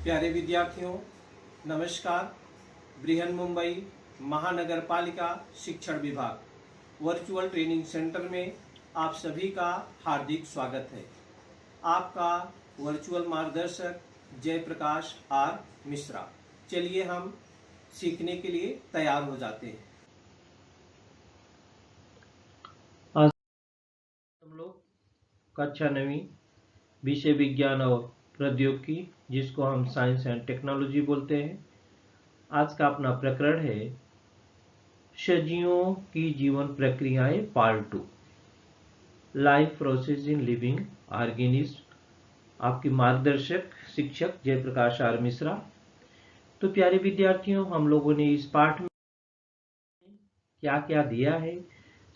प्यारे विद्यार्थियों, नमस्कार। बृहन मुंबई महानगर पालिका शिक्षण विभाग वर्चुअल ट्रेनिंग सेंटर में आप सभी का हार्दिक स्वागत है। आपका वर्चुअल मार्गदर्शक जयप्रकाश आर मिश्रा। चलिए हम सीखने के लिए तैयार हो जाते हैं। आज हम लोग कक्षा 9वीं विषय विज्ञान और प्रौद्योगिकी, जिसको हम साइंस एंड टेक्नोलॉजी बोलते हैं, आज का अपना प्रकरण है सजीवों की जीवन प्रक्रियाएं part 2, life process in living organism. आपके मार्गदर्शक शिक्षक जयप्रकाश आर मिश्रा। तो प्यारे विद्यार्थियों, हम लोगों ने इस पाठ में क्या क्या दिया है।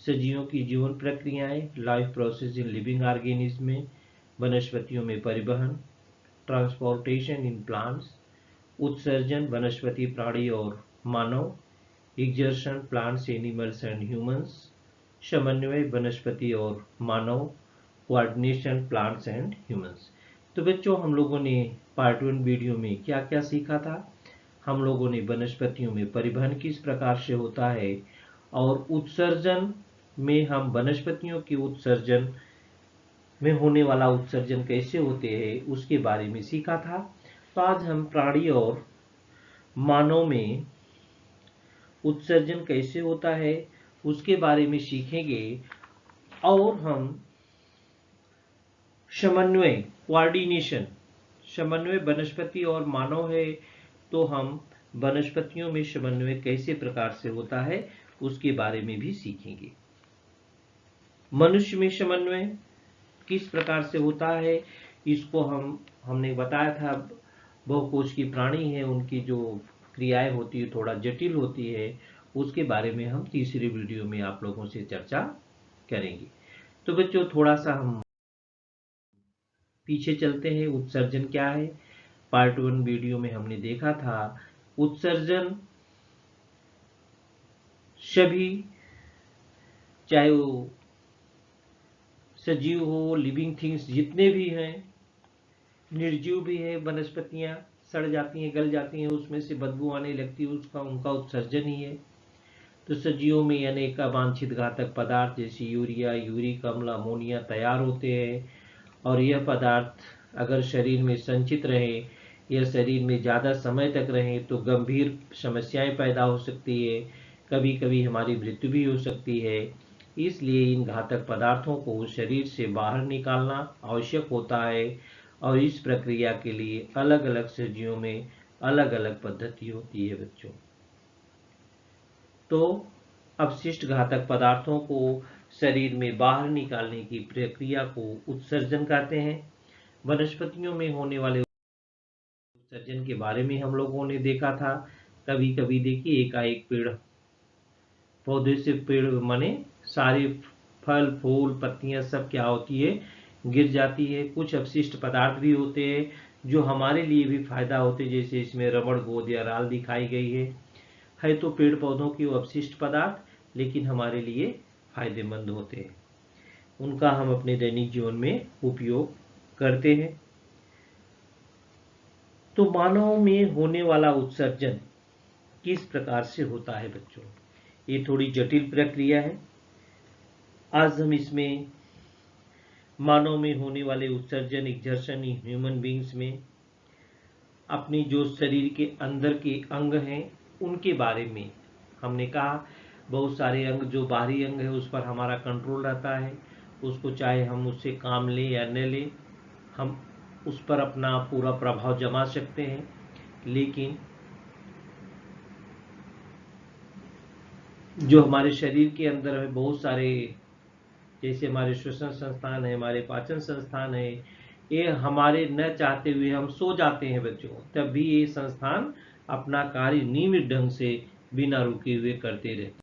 सजीवों की जीवन प्रक्रियाएं, life process in living organism में वनस्पतियों में परिवहन, ट्रांसपोर्टेशन इन प्लांट्स, उत्सर्जन वनस्पति प्राणी और मानव, excretion plants animals and humans, समन्वय वनस्पति और मानव, कोऑर्डिनेशन प्लांट्स एंड ह्यूमंस। तो बच्चों, हम लोगों ने पार्ट 1 वीडियो में क्या क्या सीखा था। हम लोगों ने वनस्पतियों में परिवहन किस प्रकार से होता है और उत्सर्जन में हम वनस्पतियों के उत्सर्जन में होने वाला उत्सर्जन कैसे होते हैं उसके बारे में सीखा था। तो आज हम प्राणी और मानव में उत्सर्जन कैसे होता है उसके बारे में सीखेंगे और हम समन्वय, कोऑर्डिनेशन, समन्वय वनस्पति और मानव है, तो हम वनस्पतियों में समन्वय कैसे प्रकार से होता है उसके बारे में भी सीखेंगे। मनुष्य में समन्वय किस प्रकार से होता है इसको हमने बताया था। बहुकोश की प्राणी है, उनकी जो क्रियाएं होती है थोड़ा जटिल होती है, उसके बारे में हम तीसरी वीडियो में आप लोगों से चर्चा करेंगे। तो बच्चों, थोड़ा सा हम पीछे चलते हैं। उत्सर्जन क्या है? पार्ट 1 वीडियो में हमने देखा था उत्सर्जन सभी, चाहे वो सजीव हो, लिविंग थिंग्स जितने भी हैं, निर्जीव भी है, वनस्पतियां सड़ जाती हैं, गल जाती हैं, उसमें से बदबू आने लगती है, उसका उनका उत्सर्जन ही है। तो सजीवों में अनेक अवांछित घातक पदार्थ जैसे यूरिया, यूरिक अम्ल, अमोनिया तैयार होते हैं और यह पदार्थ अगर शरीर में संचित रहे या शरीर में ज़्यादा समय तक रहे तो गंभीर समस्याएं पैदा हो सकती है, कभी कभी हमारी मृत्यु भी हो सकती है। इसलिए इन घातक पदार्थों को शरीर से बाहर निकालना आवश्यक होता है और इस प्रक्रिया के लिए अलग अलग सजीवों में अलग अलग पद्धति होती है बच्चों। तो अपशिष्ट घातक पदार्थों को शरीर में बाहर निकालने की प्रक्रिया को उत्सर्जन कहते हैं। वनस्पतियों में होने वाले उत्सर्जन के बारे में हम लोगों ने देखा था। कभी कभी देखिए एकाएक पेड़ पौधे से पेड़ माने सारे फल फूल पत्तियां सब क्या होती है, गिर जाती है। कुछ अपशिष्ट पदार्थ भी होते हैं जो हमारे लिए भी फायदा होते हैं, जैसे इसमें रबड़, गोंद या राल दिखाई गई है तो पेड़ पौधों की अपशिष्ट पदार्थ, लेकिन हमारे लिए फायदेमंद होते हैं, उनका हम अपने दैनिक जीवन में उपयोग करते हैं। तो मानव में होने वाला उत्सर्जन किस प्रकार से होता है बच्चों, ये थोड़ी जटिल प्रक्रिया है। आज हम इसमें मानव में होने वाले उत्सर्जन, एक्सर्शन इन ह्यूमन बींग्स में अपनी जो शरीर के अंदर के अंग हैं उनके बारे में हमने कहा। बहुत सारे अंग, जो बाहरी अंग है उस पर हमारा कंट्रोल रहता है, उसको चाहे हम उससे काम लें या न लें, हम उस पर अपना पूरा प्रभाव जमा सकते हैं। लेकिन जो हमारे शरीर के अंदर है बहुत सारे, जैसे हमारे श्वसन संस्थान है, हमारे पाचन संस्थान है, ये हमारे न चाहते हुए हम सो जाते हैं बच्चों, तब भी ये संस्थान अपना कार्य नियमित ढंग से बिना रुके हुए करते रहते।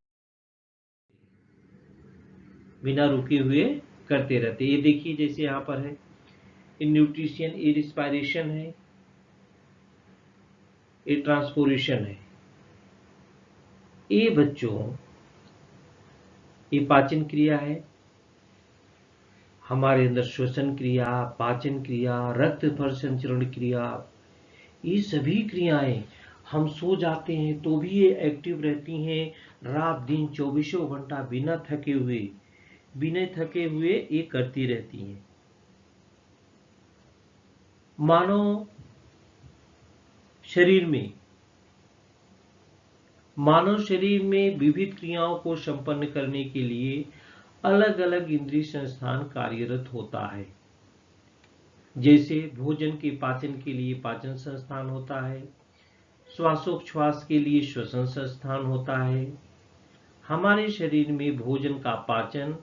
ये देखिए, जैसे यहाँ पर है न्यूट्रिशन, ये रिस्पायरेशन है, ये ट्रांसपोरेशन है। ये बच्चों, ये पाचन क्रिया है, हमारे अंदर श्वसन क्रिया, पाचन क्रिया, रक्त परिसंचरण क्रिया, ये सभी क्रियाएं हम सो जाते हैं तो भी ये एक्टिव रहती हैं, रात दिन 24 घंटा बिना थके हुए ये करती रहती हैं। मानव शरीर में विविध क्रियाओं को संपन्न करने के लिए अलग अलग इंद्रिय संस्थान कार्यरत होता है। जैसे भोजन के पाचन के लिए पाचन संस्थान होता है, श्वासोच्छ्वास के लिए श्वसन संस्थान होता है। हमारे शरीर में भोजन का पाचन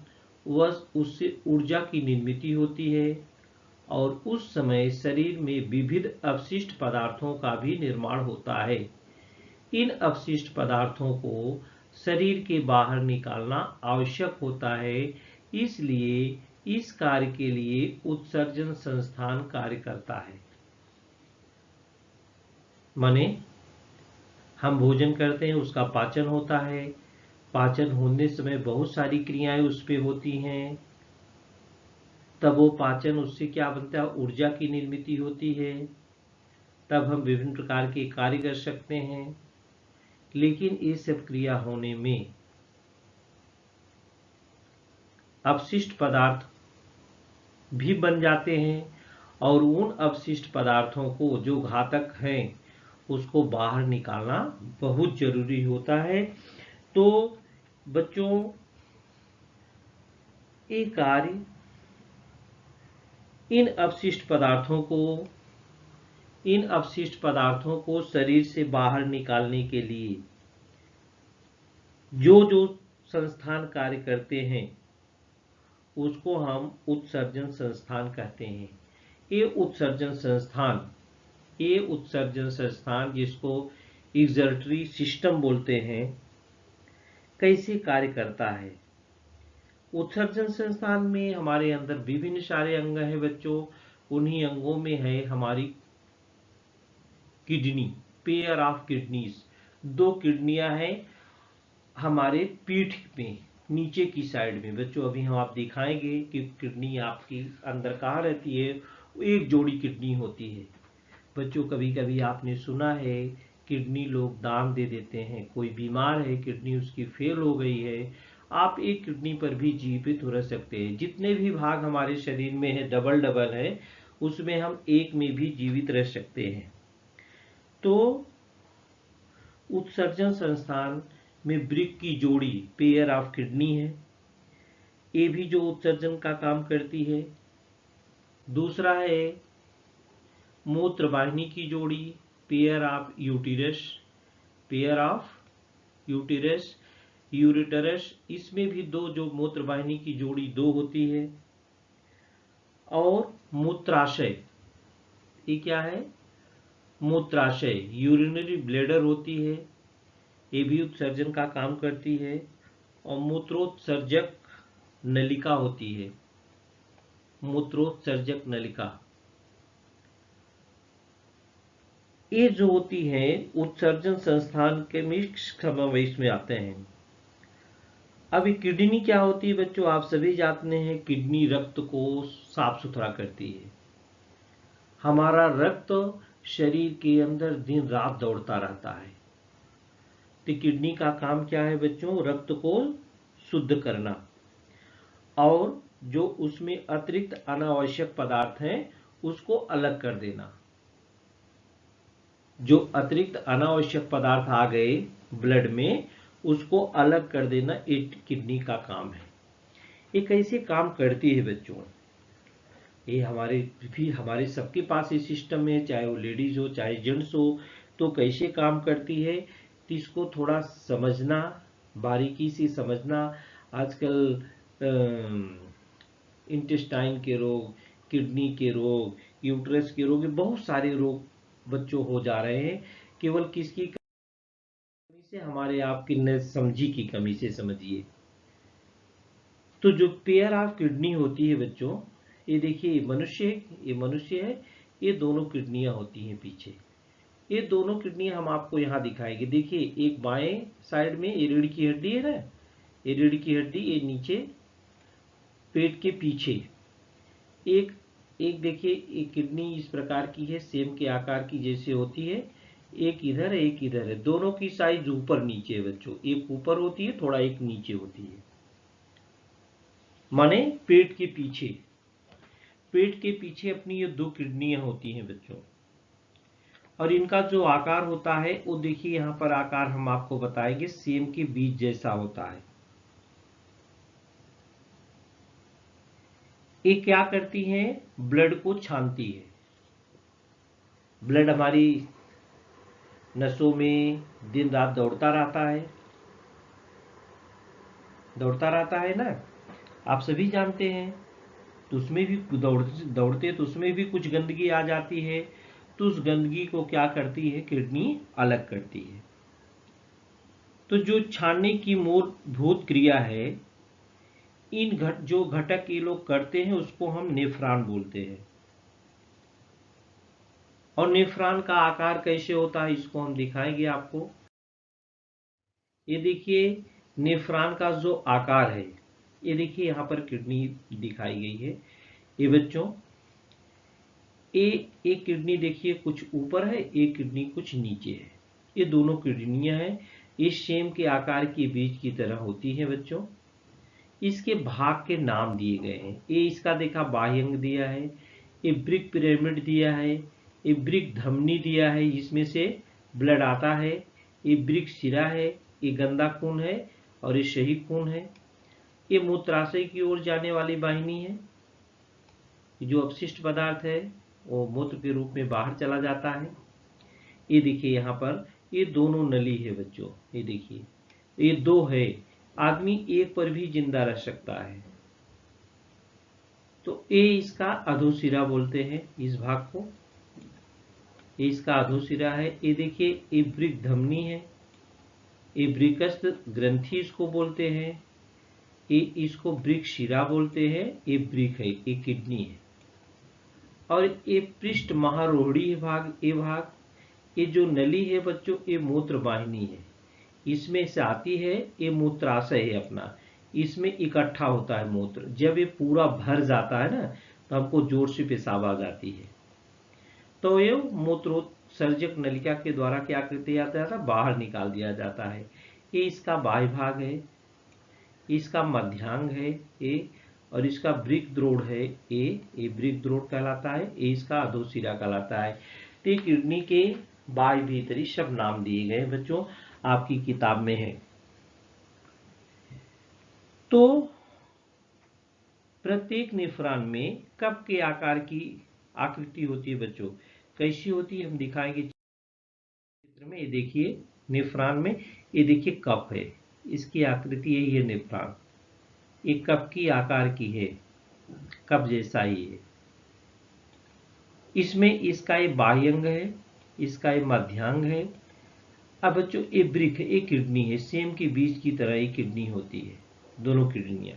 व उससे ऊर्जा की निर्मित होती है और उस समय शरीर में विविध अपशिष्ट पदार्थों का भी निर्माण होता है। इन अपशिष्ट पदार्थों को शरीर के बाहर निकालना आवश्यक होता है, इसलिए इस कार्य के लिए उत्सर्जन संस्थान कार्य करता है। माने हम भोजन करते हैं, उसका पाचन होता है, पाचन होने समय बहुत सारी क्रियाएं उस पे होती हैं, तब वो पाचन उससे क्या बनता है, ऊर्जा की निर्मित होती है, तब हम विभिन्न प्रकार के कार्य कर सकते हैं। लेकिन ये सब क्रिया होने में अपशिष्ट पदार्थ भी बन जाते हैं और उन अपशिष्ट पदार्थों को जो घातक हैं उसको बाहर निकालना बहुत जरूरी होता है। तो बच्चों, ये कार्य इन अपशिष्ट पदार्थों को शरीर से बाहर निकालने के लिए जो जो संस्थान कार्य करते हैं उसको हम उत्सर्जन संस्थान कहते हैं। ये उत्सर्जन संस्थान जिसको एक्सर्टरी सिस्टम बोलते हैं, कैसे कार्य करता है। उत्सर्जन संस्थान में हमारे अंदर विभिन्न सारे अंग हैं बच्चों। उन्हीं अंगों में है हमारी किडनी, पेयर ऑफ किडनीज। 2 किडनियां हैं हमारे पीठ में नीचे की साइड में। बच्चों अभी हम आप दिखाएंगे कि किडनी आपकी अंदर कहाँ रहती है। एक जोड़ी किडनी होती है बच्चों। कभी कभी आपने सुना है किडनी लोग दान दे देते हैं, कोई बीमार है, किडनी उसकी फेल हो गई है, आप एक किडनी पर भी जीवित रह सकते हैं। जितने भी भाग हमारे शरीर में है, डबल डबल है, उसमें हम एक में भी जीवित रह सकते हैं। तो उत्सर्जन संस्थान में ब्रिक की जोड़ी, पेयर ऑफ किडनी है, ये भी जो उत्सर्जन का काम करती है। दूसरा है मूत्र वाहिनी की जोड़ी, पेयर ऑफ यूरेटरस, इसमें भी 2 जो मूत्र वाहिनी की जोड़ी 2 होती है। और मूत्राशय, ये क्या है, मूत्राशय यूरिनरी ब्लैडर होती है, ये भी उत्सर्जन का काम करती है। और मूत्रोत्सर्जक नलिका होती है, मूत्रोत्सर्जक नलिका, ये जो होती है उत्सर्जन संस्थान के समावेश में आते हैं। अब किडनी क्या होती है बच्चों, आप सभी जानते हैं, किडनी रक्त को साफ सुथरा करती है। हमारा रक्त शरीर के अंदर दिन रात दौड़ता रहता है, तो किडनी का काम क्या है बच्चों, रक्त को शुद्ध करना और जो उसमें अतिरिक्त अनावश्यक पदार्थ हैं उसको अलग कर देना। जो अतिरिक्त अनावश्यक पदार्थ आ गए ब्लड में, उसको अलग कर देना एक किडनी का काम है। ये कैसे काम करती है बच्चों, ये हमारे सबके पास ये सिस्टम है, चाहे वो लेडीज हो चाहे जेंट्स हो। तो कैसे काम करती है तो इसको थोड़ा समझना, बारीकी से समझना। आजकल इंटेस्टाइन के रोग, किडनी के रोग, यूट्रस के रोग, बहुत सारे रोग बच्चों हो जा रहे हैं, केवल किसकी कमी से, हमारे आपकी न समझी की कमी से, समझिए। तो जो पेयर ऑफ किडनी होती है बच्चों, ये देखिए ये मनुष्य है, ये दोनों किडनियां होती हैं पीछे। ये दोनों किडनियां हम आपको यहाँ दिखाएंगे। देखिए एक बाएं साइड में ये रीढ़ की हड्डी है ना, ये रीढ़ की हड्डी, ये नीचे पेट के पीछे एक एक देखिए, एक किडनी इस प्रकार की है, सेम के आकार की जैसे होती है, एक इधर है एक इधर है, दोनों की साइज ऊपर नीचे है बच्चों, एक ऊपर होती है थोड़ा एक नीचे होती है, माने पेट के पीछे, पेट के पीछे अपनी ये दो किडनियां होती हैं बच्चों। और इनका जो आकार होता है वो देखिए यहाँ पर आकार हम आपको बताएंगे, सेम के बीज जैसा होता है। ये क्या करती हैं, ब्लड को छानती है। ब्लड हमारी नसों में दिन रात दौड़ता रहता है ना, आप सभी जानते हैं। तो उसमें भी दौड़ते तो उसमें भी कुछ गंदगी आ जाती है, तो उस गंदगी को क्या करती है, किडनी अलग करती है। तो जो छानने की मूलभूत क्रिया है, जो घटक ये लोग करते हैं उसको हम नेफ्रॉन बोलते हैं। और नेफ्रॉन का आकार कैसे होता है इसको हम दिखाएंगे आपको। ये देखिए नेफ्रॉन का जो आकार है, ये देखिए यहाँ पर किडनी दिखाई गई है। ये बच्चों एक किडनी देखिए कुछ ऊपर है, एक किडनी कुछ नीचे है। ये दोनों किडनियां हैं, ये सेम के आकार की बीज की तरह होती है बच्चों। इसके भाग के नाम दिए गए हैं। ये इसका देखा बाह्यंग दिया है, ये ब्रिक पिरामिड दिया है, ये ब्रिक धमनी दिया है जिसमें से ब्लड आता है, ये ब्रिक सिरा है, ये गंदा खून है और ये सही खून है। ये मूत्राशय की ओर जाने वाली वाहिनी है, जो अपशिष्ट पदार्थ है वो मूत्र के रूप में बाहर चला जाता है। ये देखिए यहाँ पर ये दोनों नली है बच्चों, ये देखिए ये दो है, आदमी एक पर भी जिंदा रह सकता है। तो ये इसका अधोसिरा बोलते हैं इस भाग को, ये इसका अधोसिरा है। ये देखिए ये ब्रिक धमनी है, ये ब्रिकस्थ ग्रंथि इसको बोलते हैं, ये इसको ब्रिक शिरा बोलते हैं, ये ब्रिक है, ये किडनी है। और ये पृष्ठ महारोहड़ी भाग, ये जो नली है बच्चों ये मूत्र वाहिनी है, इसमें से आती है, ये मूत्राशय है अपना, इसमें इकट्ठा होता है मूत्र। जब ये पूरा भर जाता है ना तो हमको जोर से पेशाब आ जाती है, तो ये मूत्रोत्सर्जक नलिका के द्वारा क्या कर दिया जाता है, बाहर निकाल दिया जाता है। ये इसका बाह्य भाग है, इसका मध्यांग है ये, और इसका ब्रिक द्रोण है ये ब्रिक द्रोण कहलाता है, ये इसका अधोसिरा कहलाता है। तो ये किडनी के बाह्य भीतरी सब नाम दिए गए बच्चों, आपकी किताब में है। तो प्रत्येक नेफ्रॉन में कप के आकार की आकृति होती है बच्चों, कैसी होती है हम दिखाएंगे चित्र में। ये देखिए नेफ्रॉन में, ये देखिए कप है, इसकी आकृति है, ये नेफ्रॉन एक कप की आकार की है, कप जैसा ही है। इसमें इसका ये बाह्यंग है, इसका ये मध्यांग है। अब बच्चों ये ब्रिक है, ये किडनी है, सेम के बीज की तरह ये किडनी होती है, दोनों किडनियां।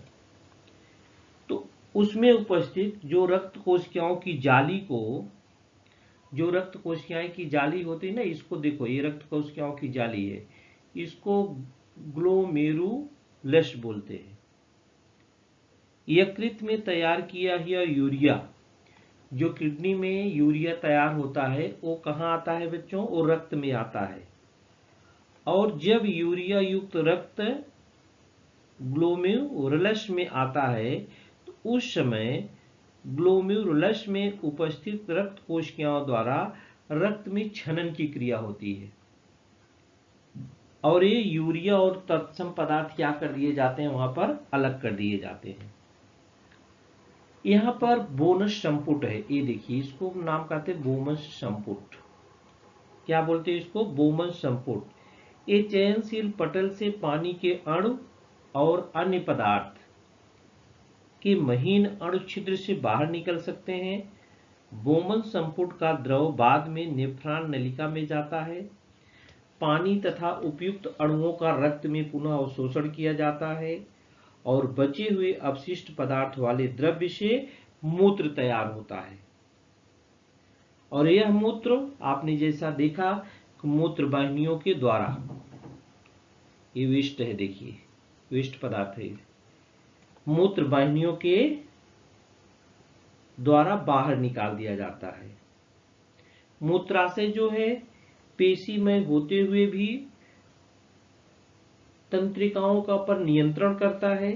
तो उसमें उपस्थित जो रक्त कोशिकाओं की जाली को, जो रक्त कोशिकाएं की जाली होती है ना, इसको देखो, ये रक्त कोशिकाओं की जाली है, इसको ग्लोमेरुलस बोलते हैं। यकृत में तैयार किया हुआ यूरिया, जो किडनी में यूरिया तैयार होता है वो कहाँ आता है बच्चों, वो रक्त में आता है। और जब यूरिया युक्त रक्त ग्लोमेरुलस में आता है तो उस समय ग्लोमेरुलस में उपस्थित रक्त कोशिकाओं द्वारा रक्त में छनन की क्रिया होती है, और ये यूरिया और तत्सम पदार्थ क्या कर दिए जाते हैं, वहां पर अलग कर दिए जाते हैं। यहाँ पर बोनस संपुट है, ये देखिए इसको नाम कहते हैं बोमस संपुट। क्या बोलते हैं इसको, बोमस संपुट। ये चयनशील पटल से पानी के अणु और अन्य पदार्थ के महीन अणु छिद्र से बाहर निकल सकते हैं। बोमन संपुट का द्रव बाद में नेफ्रॉन नलिका में जाता है, पानी तथा उपयुक्त अणुओं का रक्त में पुनः अवशोषण किया जाता है और बचे हुए अपशिष्ट पदार्थ वाले द्रव्य से मूत्र तैयार होता है। और यह मूत्र आपने जैसा देखा मूत्र वाहिनियों के द्वारा, ये विष्ट है, देखिए विष्ट पदार्थ है, मूत्र वाहिनियों के द्वारा बाहर निकाल दिया जाता है। मूत्राशय जो है पेशीमय होते हुए भी तंत्रिकाओं का पर नियंत्रण करता है,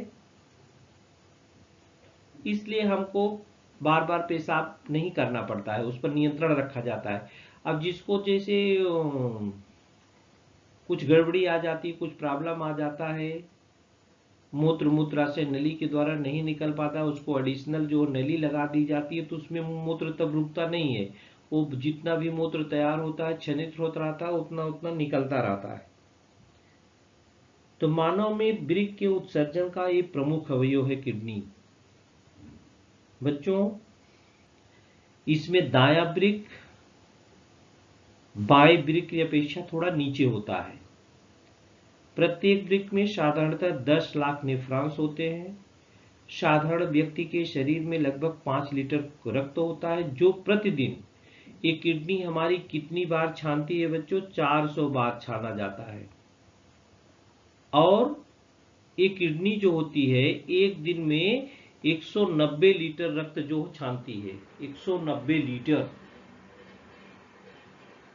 इसलिए हमको बार बार पेशाब नहीं करना पड़ता है, उस पर नियंत्रण रखा जाता है। अब जिसको जैसे कुछ गड़बड़ी आ जाती, कुछ प्रॉब्लम आ जाता है, मूत्राशय नली के द्वारा नहीं निकल पाता, उसको एडिशनल जो नली लगा दी जाती है, तो उसमें मूत्र तब रुकता नहीं है, वो जितना भी मूत्र तैयार होता है क्षनित होता रहता है, उतना उतना निकलता रहता है। तो मानव में वृक्क के उत्सर्जन का एक प्रमुख अवयव है किडनी। बच्चों, इसमें दायां वृक्क बाएं वृक्क की अपेक्षा थोड़ा नीचे होता है। प्रत्येक वृक्क में साधारणतः 10 लाख नेफ्रॉन्स होते हैं। साधारण व्यक्ति के शरीर में लगभग 5 लीटर रक्त होता है, जो प्रतिदिन ये किडनी हमारी कितनी बार छानती है बच्चों? 400 बार छाना जाता है। और ये किडनी जो होती है एक दिन में 190 लीटर रक्त जो छानती है, 190 लीटर।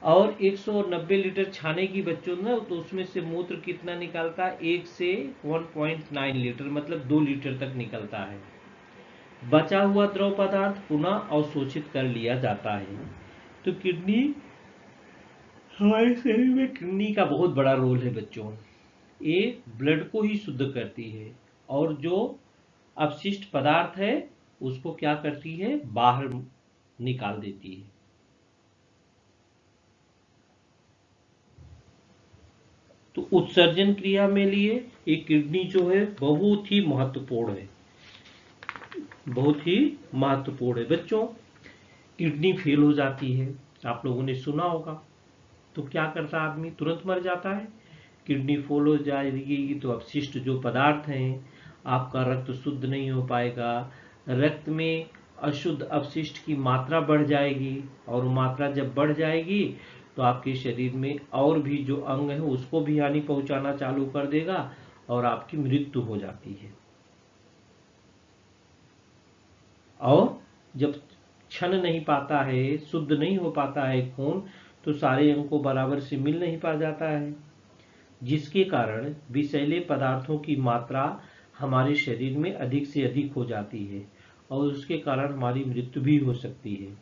और 190 लीटर छाने की बच्चों ना, तो उसमें से मूत्र कितना निकलता है? 1 से 1.9 लीटर, मतलब 2 लीटर तक निकलता है। बचा हुआ द्रव पदार्थ पुनः अवशोषित कर लिया जाता है। तो किडनी, हमारे शरीर में किडनी का बहुत बड़ा रोल है बच्चों। ये ब्लड को ही शुद्ध करती है, और जो अपशिष्ट पदार्थ है उसको क्या करती है? बाहर निकाल देती है। तो उत्सर्जन क्रिया में लिए ये किडनी जो है बहुत ही महत्वपूर्ण है, बहुत ही महत्वपूर्ण है। बच्चों, किडनी फेल हो जाती है, आप लोगों ने सुना होगा, तो क्या करता है आदमी? तुरंत मर जाता है। किडनी फेल हो जाएगी तो अपशिष्ट जो पदार्थ हैं, आपका रक्त शुद्ध नहीं हो पाएगा, रक्त में अशुद्ध अपशिष्ट की मात्रा बढ़ जाएगी, और मात्रा जब बढ़ जाएगी तो आपके शरीर में और भी जो अंग है उसको भी हानि पहुंचाना चालू कर देगा, और आपकी मृत्यु हो जाती है। और जब क्षण नहीं पाता है, शुद्ध नहीं हो पाता है खून, तो सारे अंग को बराबर से मिल नहीं पा जाता है, जिसके कारण विषैले पदार्थों की मात्रा हमारे शरीर में अधिक से अधिक हो जाती है, और उसके कारण हमारी मृत्यु भी हो सकती है।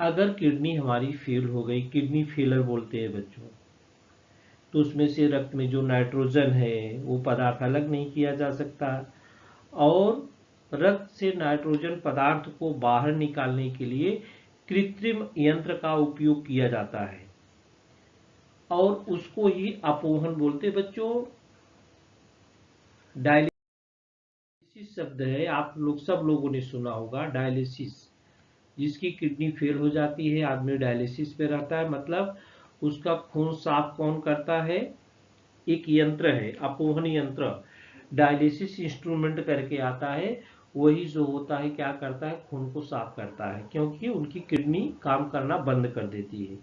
अगर किडनी हमारी फेल हो गई, किडनी फेलर बोलते हैं बच्चों, तो उसमें से रक्त में जो नाइट्रोजन है वो पदार्थ अलग नहीं किया जा सकता, और रक्त से नाइट्रोजन पदार्थ को बाहर निकालने के लिए कृत्रिम यंत्र का उपयोग किया जाता है, और उसको ही अपोहन बोलते बच्चों। डायलिसिस शब्द है, आप लोग सब लोगों ने सुना होगा, डायलिसिस। जिसकी किडनी फेल हो जाती है, आदमी डायलिसिस पे रहता है, मतलब उसका खून साफ कौन करता है? एक यंत्र है, अपोहन यंत्र, डायलिसिस इंस्ट्रूमेंट करके आता है, वही जो होता है क्या करता है? खून को साफ करता है, क्योंकि उनकी किडनी काम करना बंद कर देती है।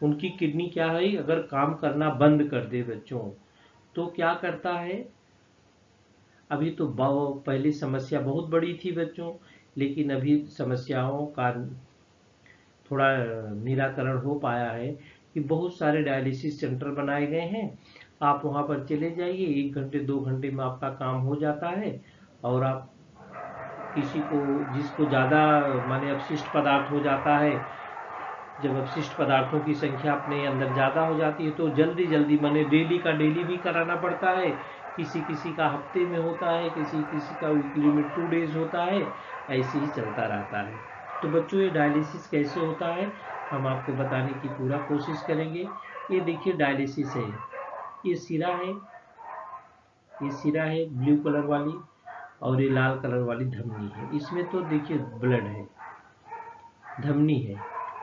उनकी किडनी क्या है, अगर काम करना बंद कर दे बच्चों, तो क्या करता है? अभी तो पहले समस्या बहुत बड़ी थी बच्चों, लेकिन अभी समस्याओं का थोड़ा निराकरण हो पाया है कि बहुत सारे डायलिसिस सेंटर बनाए गए हैं। आप वहां पर चले जाइए, 1 घंटे 2 घंटे में आपका काम हो जाता है, और आप किसी को, जिसको ज़्यादा माने अपशिष्ट पदार्थ हो जाता है, जब अपशिष्ट पदार्थों की संख्या अपने अंदर ज़्यादा हो जाती है तो जल्दी जल्दी माने डेली का डेली भी कराना पड़ता है, किसी किसी का हफ्ते में होता है, किसी किसी का वीकली में 2 डेज होता है, ऐसे ही चलता रहता है। तो बच्चों, ये डायलिसिस कैसे होता है हम आपको बताने की पूरा कोशिश करेंगे। ये देखिए डायलिसिस है, ये सिरा है, ये सिरा है ब्लू कलर वाली, और ये लाल कलर वाली धमनी है। इसमें तो देखिए ब्लड है, धमनी है,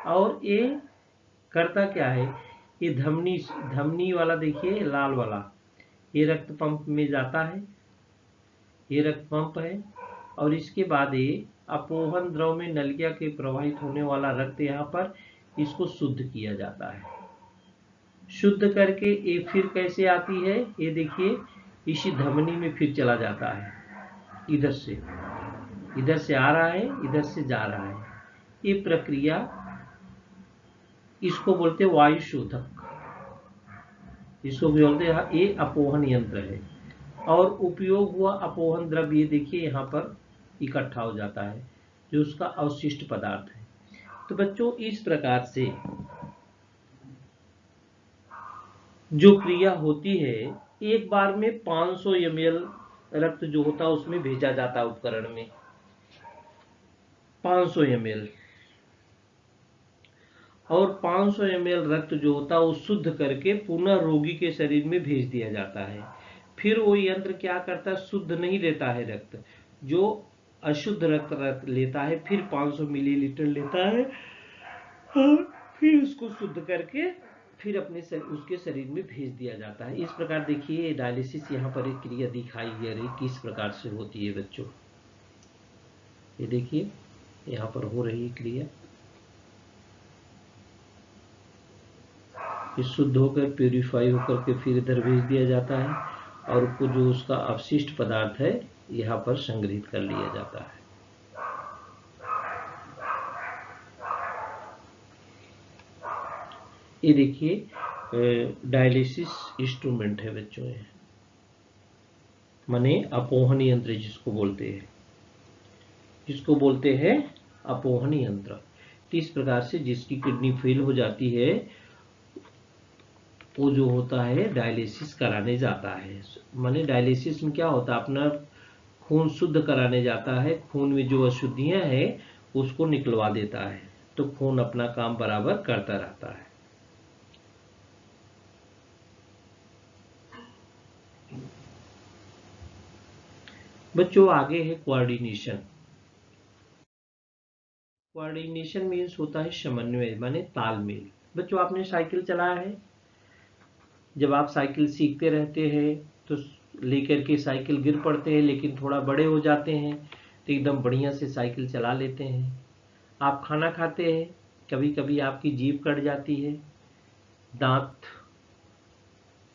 और ये करता क्या है? ये धमनी वाला देखिए लाल वाला, ये रक्त पंप में जाता है, ये रक्त पंप है, और इसके बाद ये अपोहन द्रव में नलिका के प्रवाहित होने वाला रक्त यहाँ पर इसको शुद्ध किया जाता है। शुद्ध करके ये फिर कैसे आती है? ये देखिए इसी धमनी में फिर चला जाता है इधर से, इधर से आ रहा है, इधर से जा रहा है। ये प्रक्रिया, इसको बोलते हैं वायु शोधक, इसको भी बोलते हैं, ये अपोहन यंत्र है। और उपयोग हुआ अपोहन द्रव्य ये देखिए यहाँ पर इकट्ठा हो जाता है, जो उसका अवशिष्ट पदार्थ है। तो बच्चों इस प्रकार से जो क्रिया होती है, एक बार में 500 ml रक्त जो होता है उसमें भेजा जाता है उपकरण में, 500 ml। और 500 ml रक्त जो होता है वो शुद्ध करके पुनः रोगी के शरीर में भेज दिया जाता है। फिर वो यंत्र क्या करता है, शुद्ध नहीं लेता है रक्त, जो अशुद्ध रक्त लेता है, फिर 500 मिलीलीटर लेता है और फिर उसको शुद्ध करके फिर अपने उसके शरीर में भेज दिया जाता है। इस प्रकार देखिए डायलिसिस यहाँ पर एक क्रिया दिखाई दे रही किस प्रकार से होती है बच्चों। ये देखिए यहाँ पर हो रही क्रिया, ये शुद्ध होकर प्यूरिफाई होकर के फिर इधर भेज दिया जाता है और को जो उसका अवशिष्ट पदार्थ है यहाँ पर संग्रहित कर लिया जाता है। ये देखिए डायलिसिस इंस्ट्रूमेंट है बच्चों, ये माने अपोहन यंत्र जिसको बोलते हैं, जिसको बोलते हैं अपोहन यंत्र। इस प्रकार से जिसकी किडनी फेल हो जाती है वो जो होता है डायलिसिस कराने जाता है। माने डायलिसिस में क्या होता है, अपना खून शुद्ध कराने जाता है, खून में जो अशुद्धियां हैं उसको निकलवा देता है, तो खून अपना काम बराबर करता रहता है। बच्चों आगे है कोऑर्डिनेशन। कोऑर्डिनेशन मीन्स होता है समन्वय, माने तालमेल। बच्चों आपने साइकिल चलाया है, जब आप साइकिल सीखते रहते हैं तो लेकर के साइकिल गिर पड़ते हैं, लेकिन थोड़ा बड़े हो जाते हैं तो एकदम बढ़िया से साइकिल चला लेते हैं। आप खाना खाते हैं, कभी कभी आपकी जीभ कट जाती है, दांत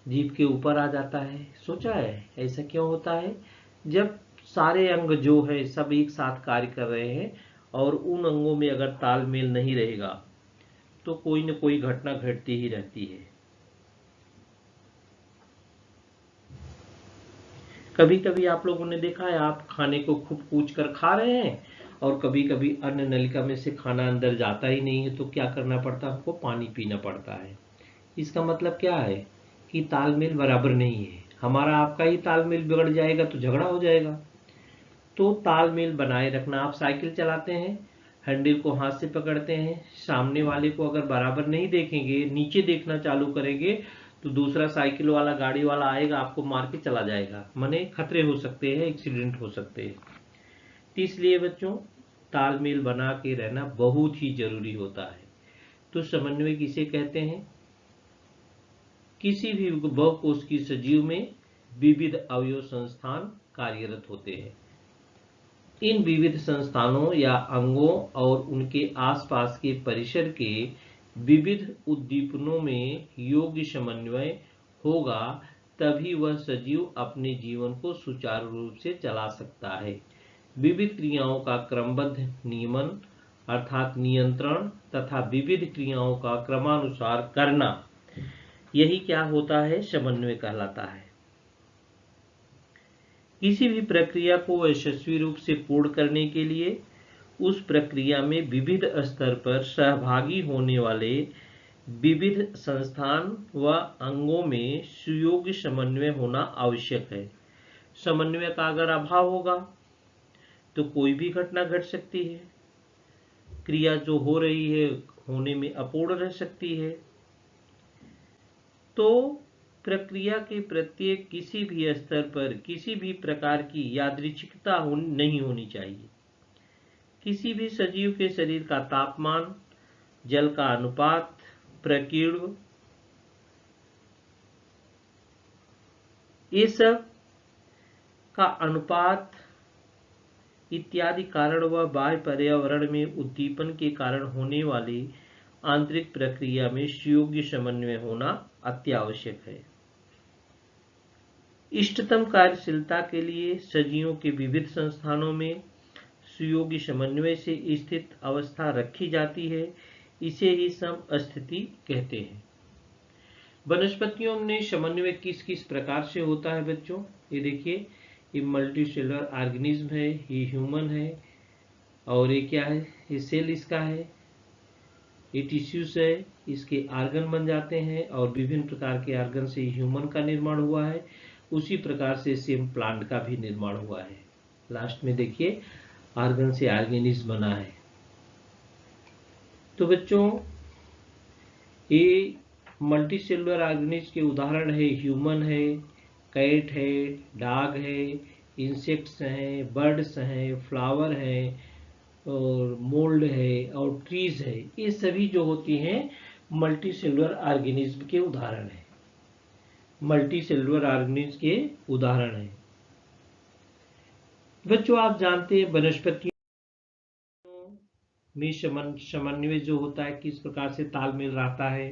जीभ के ऊपर आ जाता है। सोचा है ऐसा क्यों होता है? जब सारे अंग जो है सब एक साथ कार्य कर रहे हैं और उन अंगों में अगर तालमेल नहीं रहेगा तो कोई न कोई घटना घटती ही रहती है। कभी कभी आप लोगों ने देखा है, आप खाने को खूब कूच कर खा रहे हैं और कभी कभी अन्न नलिका में से खाना अंदर जाता ही नहीं है, तो क्या करना पड़ता है, हमको पानी पीना पड़ता है। इसका मतलब क्या है कि तालमेल बराबर नहीं है। हमारा आपका ही तालमेल बिगड़ जाएगा तो झगड़ा हो जाएगा। तो तालमेल बनाए रखना। आप साइकिल चलाते हैं, हैंडल को हाथ से पकड़ते हैं, सामने वाले को अगर बराबर नहीं देखेंगे, नीचे देखना चालू करेंगे तो दूसरा साइकिल वाला गाड़ी वाला आएगा, आपको मार के चला जाएगा। माने खतरे हो सकते हैं, एक्सीडेंट हो सकते हैं। तो इसलिए बच्चों तालमेल बना के रहना बहुत ही जरूरी होता है। तो समन्वय किसे कहते हैं? किसी भी बहुकोश की सजीव में विविध अवयव संस्थान कार्यरत होते हैं। इन विविध संस्थानों या अंगों और उनके आसपास के परिसर के विविध उद्दीपनों में योग्य समन्वय होगा, तभी वह सजीव अपने जीवन को सुचारू रूप से चला सकता है। विविध क्रियाओं का क्रमबद्ध नियमन अर्थात नियंत्रण तथा विविध क्रियाओं का क्रमानुसार करना, यही क्या होता है, समन्वय कहलाता है। किसी भी प्रक्रिया को यशस्वी रूप से पूर्ण करने के लिए उस प्रक्रिया में विविध स्तर पर सहभागी होने वाले विविध संस्थान व अंगों में सुयोग्य समन्वय होना आवश्यक है। समन्वय का अगर अभाव होगा तो कोई भी घटना घट सकती है, क्रिया जो हो रही है होने में अपूर्ण रह सकती है। तो प्रक्रिया के प्रत्येक किसी भी स्तर पर किसी भी प्रकार की यादृच्छिकता नहीं होनी चाहिए। किसी भी सजीव के शरीर का तापमान, जल का अनुपात, प्रकीर्णन, ये सब का अनुपात इत्यादि कारण व बाह्य पर्यावरण में उद्दीपन के कारण होने वाली आंतरिक प्रक्रिया में सुयोग्य समन्वय होना अत्यावश्यक है। इष्टतम कार्यशीलता के लिए सजीवों के विविध संस्थानों में सुयोग्य समन्वय से स्थित अवस्था रखी जाती है, इसे ही समस्थिति कहते हैं। वनस्पतियों में समन्वय किस किस प्रकार से होता है बच्चों? ये देखिए, ये मल्टीसेलुलर ऑर्गेनिज्म है, ये ह्यूमन है, और ये क्या है, ये सेल इसका है, ये टिश्यूज है, इसके आर्गन बन जाते हैं और विभिन्न प्रकार के आर्गन से ह्यूमन का निर्माण हुआ है। उसी प्रकार से सेम प्लांट का भी निर्माण हुआ है। लास्ट में देखिए, आर्गन से ऑर्गेनिज्म बना है। तो बच्चों, ये मल्टीसेलुलर ऑर्गेनिज्म के उदाहरण है ह्यूमन है, कैट है, डॉग है, इंसेक्ट्स हैं, बर्ड्स हैं, फ्लावर हैं, और मोल्ड है, और ट्रीज है। ये सभी जो होती हैं मल्टीसेलुलर ऑर्गेनिज्म के उदाहरण हैं, मल्टीसेलुलर ऑर्गेनिज्म के उदाहरण हैं। बच्चों, आप जानते हैं वनस्पतियों में समन्वय जो होता है किस प्रकार से तालमेल रहता है।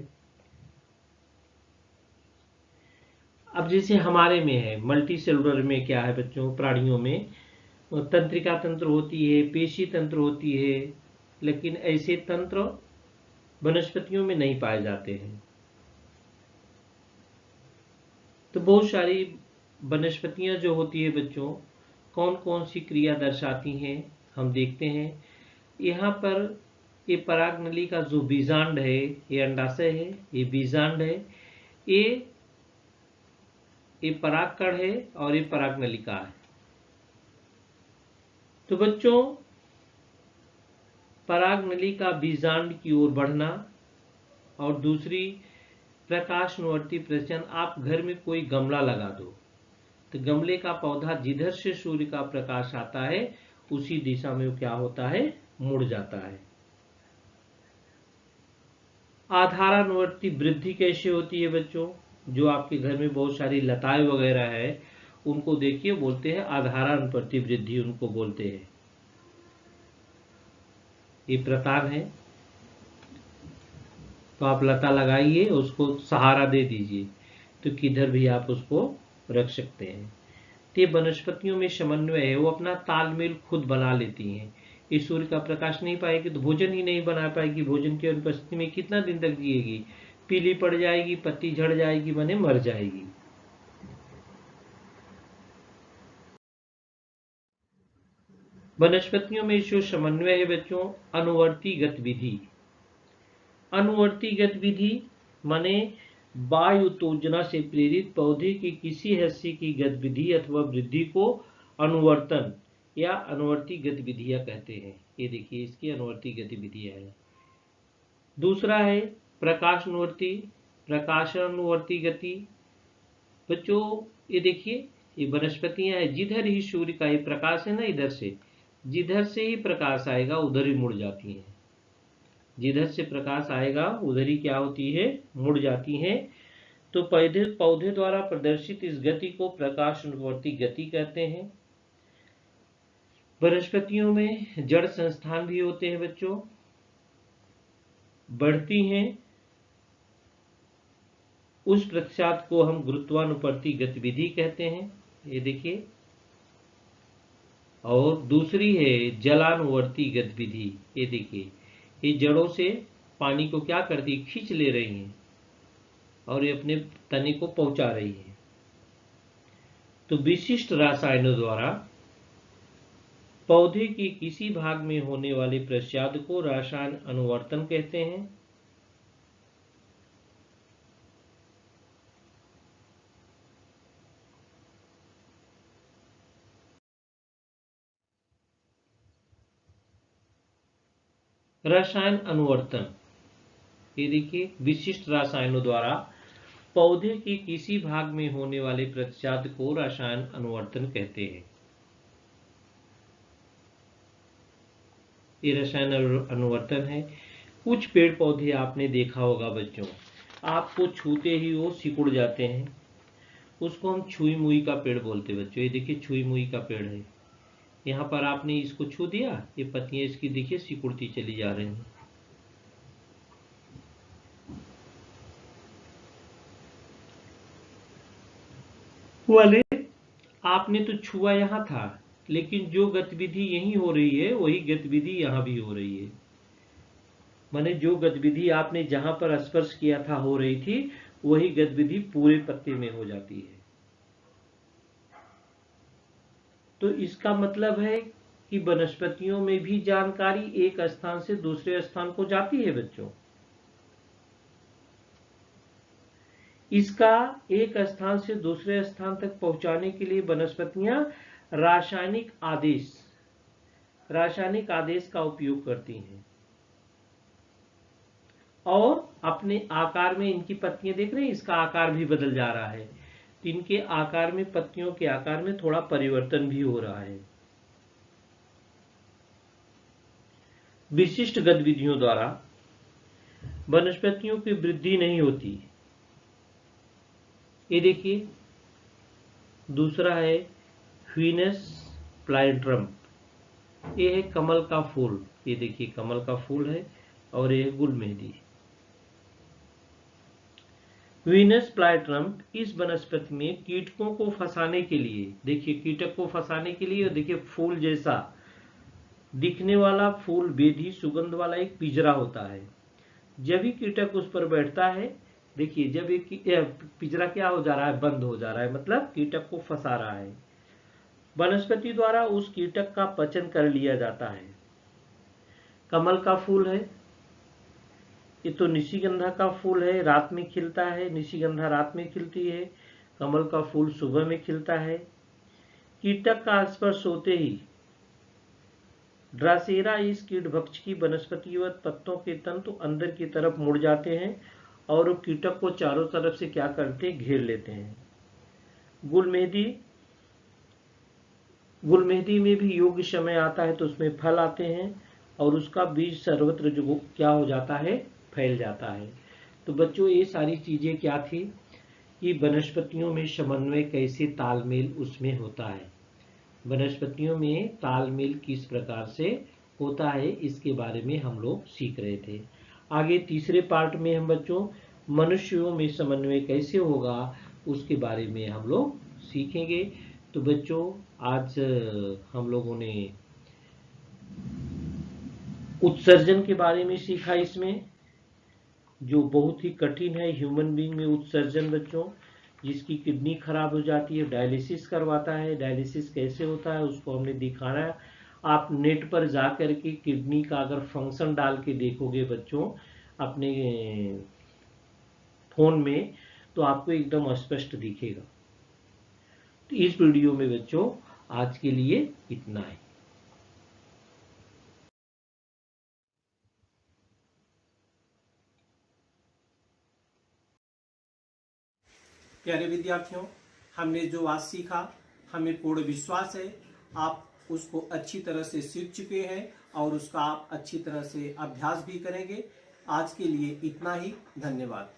अब जैसे हमारे में है, मल्टीसेलुलर में क्या है बच्चों, प्राणियों में तंत्रिका तंत्र होती है, पेशी तंत्र होती है, लेकिन ऐसे तंत्र वनस्पतियों में नहीं पाए जाते हैं। तो बहुत सारी वनस्पतियां जो होती है बच्चों, कौन कौन सी क्रिया दर्शाती हैं हम देखते हैं। यहाँ पर ये परागनली का जो बीजांड है, ये अंडाशय है, ये बीजांड है, ये परागकण है, और ये परागनलिका है। तो बच्चों, परागनलिका बीजांड की ओर बढ़ना, और दूसरी प्रकाशनुवर्ती प्रचन। आप घर में कोई गमला लगा दो, तो गमले का पौधा जिधर से सूर्य का प्रकाश आता है उसी दिशा में वो क्या होता है, मुड़ जाता है। आधारानुवर्ती वृद्धि कैसे होती है बच्चों? जो आपके घर में बहुत सारी लताएं वगैरह है, उनको देखिए, बोलते हैं आधारानुवर्ती वृद्धि, उनको बोलते हैं। ये प्रकार है, तो आप लता लगाइए, उसको सहारा दे दीजिए, तो किधर भी आप उसको रख सकते हैं। तो ये वनस्पतियों में समन्वय है, वो अपना तालमेल खुद बना लेती हैं। ये सूर्य का प्रकाश नहीं पाएगी तो भोजन ही नहीं बना पाएगी, भोजन की अनुपस्थिति में कितना दिन तक जिएगी, पीली पड़ जाएगी, पत्ती झड़ जाएगी, माने मर जाएगी। वनस्पतियों में जो समन्वय है बच्चों, अनुवर्ती गतिविधि। अनुवर्ती गतिविधि माने वायु उत्तेजना से प्रेरित पौधे की किसी हिस्से की गतिविधि अथवा वृद्धि को अनुवर्तन या अनुवर्ती गतिविधियां कहते हैं। ये देखिए, इसकी अनुवर्ती गतिविधियां हैं। दूसरा है प्रकाशानुवर्ती, प्रकाशानुवर्ती गति। बच्चों, ये देखिए, ये वनस्पतियां हैं, जिधर ही सूर्य का ही प्रकाश है ना, इधर से जिधर से ही प्रकाश आएगा उधर ही मुड़ जाती हैं। जिधर से प्रकाश आएगा उधर ही क्या होती है, मुड़ जाती हैं। तो पौधे द्वारा प्रदर्शित इस गति को प्रकाशानुवर्ती गति कहते हैं। वनस्पतियों में जड़ संस्थान भी होते हैं बच्चों, बढ़ती हैं। उस प्रत्यात को हम गुरुत्वानुवर्ती गतिविधि कहते हैं, ये देखिए। और दूसरी है जलानुवर्ती गतिविधि। ये देखिए, ये जड़ों से पानी को क्या करती है, खींच ले रही हैं, और ये अपने तने को पहुंचा रही है। तो विशिष्ट रसायनों द्वारा पौधे की किसी भाग में होने वाले प्रत्याद को रसायन अनुवर्तन कहते हैं। रसायन अनुवर्तन, ये देखिए, विशिष्ट रसायनों द्वारा पौधे के किसी भाग में होने वाले प्रत्याद को रसायन अनुवर्तन कहते हैं। ये रसायन अनुवर्तन है। कुछ पेड़ पौधे आपने देखा होगा बच्चों, आपको छूते ही वो सिकुड़ जाते हैं, उसको हम छुई मुई का पेड़ बोलते हैं बच्चों। ये देखिए, छुई मुई का पेड़ है, यहाँ पर आपने इसको छू दिया, ये पत्तियां इसकी देखिए सिकुड़ती चली जा रही हैं। वाले आपने तो छुआ यहाँ था, लेकिन जो गतिविधि यहीं हो रही है वही गतिविधि यहाँ भी हो रही है। माने जो गतिविधि आपने जहां पर स्पर्श किया था हो रही थी, वही गतिविधि पूरे पत्ते में हो जाती है। तो इसका मतलब है कि वनस्पतियों में भी जानकारी एक स्थान से दूसरे स्थान को जाती है बच्चों। इसका एक स्थान से दूसरे स्थान तक पहुंचाने के लिए वनस्पतियां रासायनिक आदेश का उपयोग करती हैं। और अपने आकार में इनकी पत्तियां देख रहे हैं, इसका आकार भी बदल जा रहा है। तो इनके आकार में, पत्तियों के आकार में थोड़ा परिवर्तन भी हो रहा है। विशिष्ट गतिविधियों द्वारा वनस्पतियों की वृद्धि नहीं होती। ये देखिए, दूसरा है वीनस प्लाइट्रम। ये है कमल का फूल। ये देखिए कमल का फूल है और ये गुल मेहंदी। वीनस प्लाइट्रम इस वनस्पति में कीटकों को फंसाने के लिए, देखिए कीटक को फंसाने के लिए, और देखिए फूल जैसा दिखने वाला फूल बेधी सुगंध वाला एक पिंजरा होता है। जब भी कीटक उस पर बैठता है, देखिए जब एक पिंजरा क्या हो जा रहा है, बंद हो जा रहा है, मतलब कीटक को फंसा रहा है। वनस्पति द्वारा उस कीटक का पचन कर लिया जाता है। कमल का फूल है, ये तो निशिगंधा का फूल है, रात में खिलता है। निशिगंधा रात में खिलती है, कमल का फूल सुबह में खिलता है। कीटक का स्पर्श होते ही ड्रासेरा इस कीटभक्षी की वनस्पतिवत पत्तों के तंतु अंदर की तरफ मुड़ जाते हैं और वो कीटक को चारों तरफ से क्या करते हैं, घेर लेते हैं। गुल मेहंदी में भी योग्य समय आता है तो उसमें फल आते हैं और उसका बीज सर्वत्र जो क्या हो जाता है, फैल जाता है। तो बच्चों ये सारी चीजें क्या थी कि वनस्पतियों में समन्वय कैसे, तालमेल उसमें होता है। वनस्पतियों में तालमेल किस प्रकार से होता है, इसके बारे में हम लोग सीख रहे थे। आगे तीसरे पार्ट में हम बच्चों मनुष्यों में समन्वय कैसे होगा उसके बारे में हम लोग सीखेंगे। तो बच्चों आज हम लोगों ने उत्सर्जन के बारे में सीखा, इसमें जो बहुत ही कठिन है ह्यूमन बीइंग में उत्सर्जन बच्चों। जिसकी किडनी खराब हो जाती है, डायलिसिस करवाता है। डायलिसिस कैसे होता है उसको हमने दिखाना है। आप नेट पर जा करके किडनी का अगर फंक्शन डाल के देखोगे बच्चों अपने फोन में, तो आपको एकदम स्पष्ट दिखेगा। तो इस वीडियो में बच्चों आज के लिए इतना है। प्यारे विद्यार्थियों, हमने जो आज सीखा, हमें पूर्ण विश्वास है आप उसको अच्छी तरह से सीख चुके हैं और उसका आप अच्छी तरह से अभ्यास भी करेंगे। आज के लिए इतना ही, धन्यवाद।